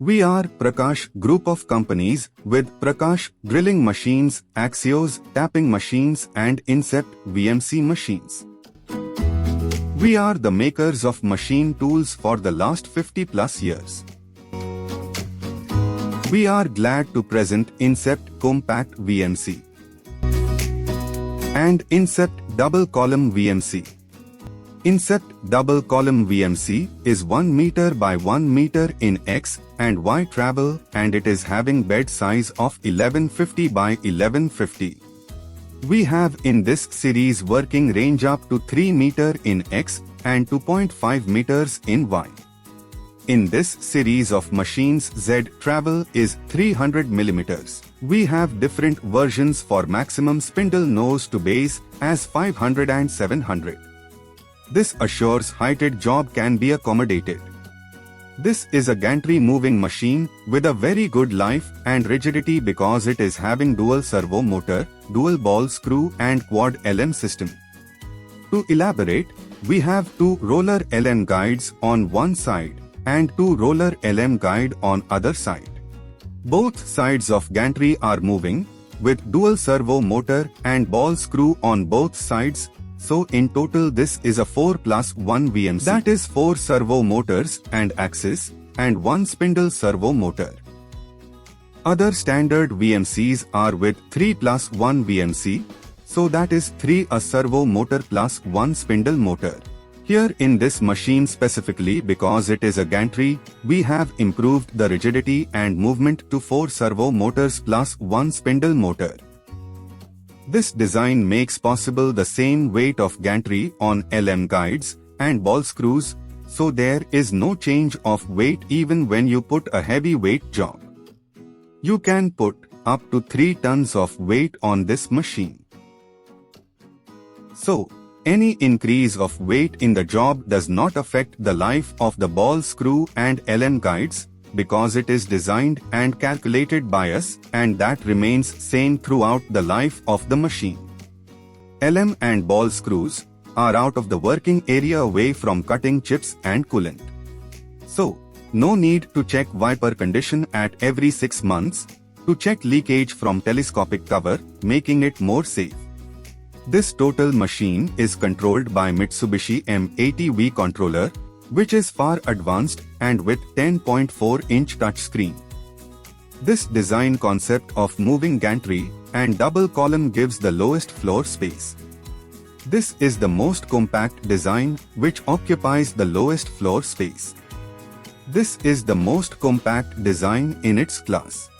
We are Prakash Group of companies with Prakash drilling machines, Axios tapping machines and INCEPT VMC machines. We are the makers of machine tools for the last 50 plus years. We are glad to present INCEPT Compact VMC and INCEPT Double Column VMC. INCEPT Double Column VMC is 1 meter by 1 meter in X and Y travel, and it is having bed size of 1150 by 1150. We have in this series working range up to 3 meter in X and 2.5 meters in Y. In this series of machines, Z travel is 300 millimeters. We have different versions for maximum spindle nose to base as 500 and 700. This assures heighted job can be accommodated. This is a gantry moving machine with a very good life and rigidity because it is having dual servo motor, dual ball screw and quad LM system. To elaborate, we have 2 roller LM guides on one side and 2 roller LM guide on other side. Both sides of gantry are moving with dual servo motor and ball screw on both sides. So in total this is a 4+1 VMC. That is 4 servo motors and axis and 1 spindle servo motor. Other standard VMCs are with 3+1 VMC, so that is 3 a servo motor plus 1 spindle motor. Here in this machine specifically, because it is a gantry, we have improved the rigidity and movement to 4 servo motors plus 1 spindle motor. This design makes possible the same weight of gantry on LM guides and ball screws, so there is no change of weight even when you put a heavy weight job. You can put up to 3 tons of weight on this machine. So, any increase of weight in the job does not affect the life of the ball screw and LM guides, because it is designed and calculated by us, and that remains same throughout the life of the machine. LM and ball screws are out of the working area away from cutting chips and coolant. So, no need to check wiper condition at every 6 months, to check leakage from telescopic cover, making it more safe. This total machine is controlled by Mitsubishi M80V controller, which is far advanced and with 10.4-inch touchscreen. This design concept of moving gantry and double column gives the lowest floor space. This is the most compact design which occupies the lowest floor space. This is the most compact design in its class.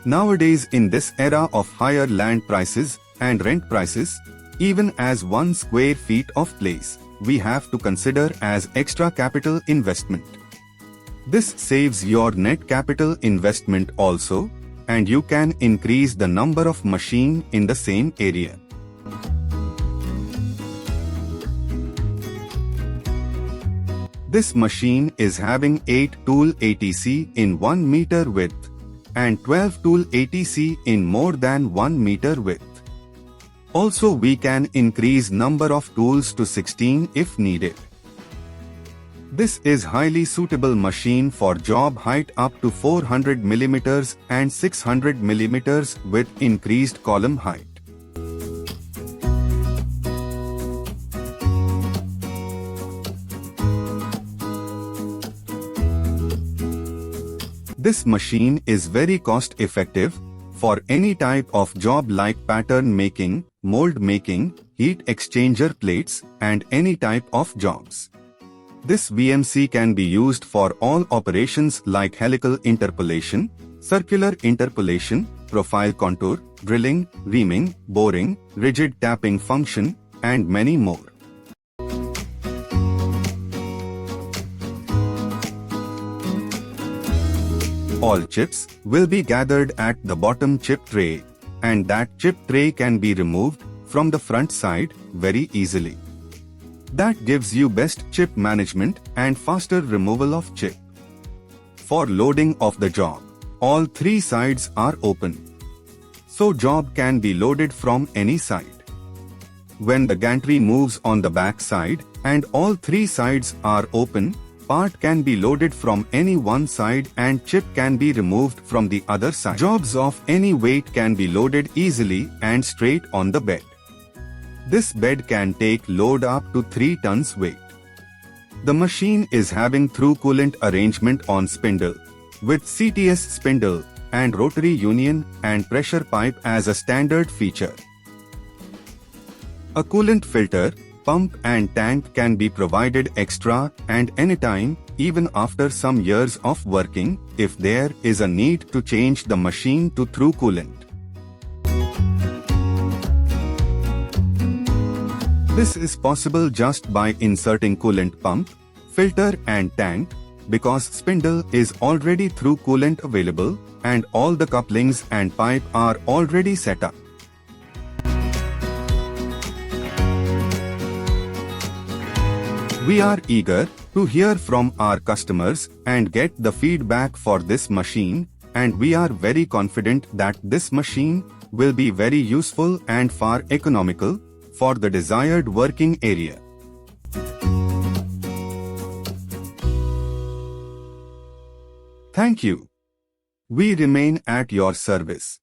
Nowadays, in this era of higher land prices and rent prices, even as 1 square feet of place, we have to consider as extra capital investment. This saves your net capital investment also, and you can increase the number of machine in the same area. This machine is having 8 tool ATC in 1 meter width and 12 tool ATC in more than 1 meter width. Also, we can increase number of tools to 16 if needed. This is highly suitable machine for job height up to 400 mm and 600 mm with increased column height. This machine is very cost effective for any type of job like pattern making, mold making, heat exchanger plates, and any type of jobs. This VMC can be used for all operations like helical interpolation, circular interpolation, profile contour, drilling, reaming, boring, rigid tapping function, and many more. All chips will be gathered at the bottom chip tray, and that chip tray can be removed from the front side very easily. That gives you best chip management and faster removal of chip. For loading of the job, all 3 sides are open, so job can be loaded from any side. When the gantry moves on the back side and all 3 sides are open, Part can be loaded from any one side and chip can be removed from the other side. Jobs of any weight can be loaded easily and straight on the bed. This bed can take load up to 3 tons weight. The machine is having through coolant arrangement on spindle, with CTS spindle and rotary union and pressure pipe as a standard feature. A coolant filter, pump and tank can be provided extra and anytime, even after some years of working, if there is a need to change the machine to through coolant. This is possible just by inserting coolant pump, filter and tank, because spindle is already through coolant available and all the couplings and pipe are already set up. We are eager to hear from our customers and get the feedback for this machine, and we are very confident that this machine will be very useful and far economical for the desired working area. Thank you. We remain at your service.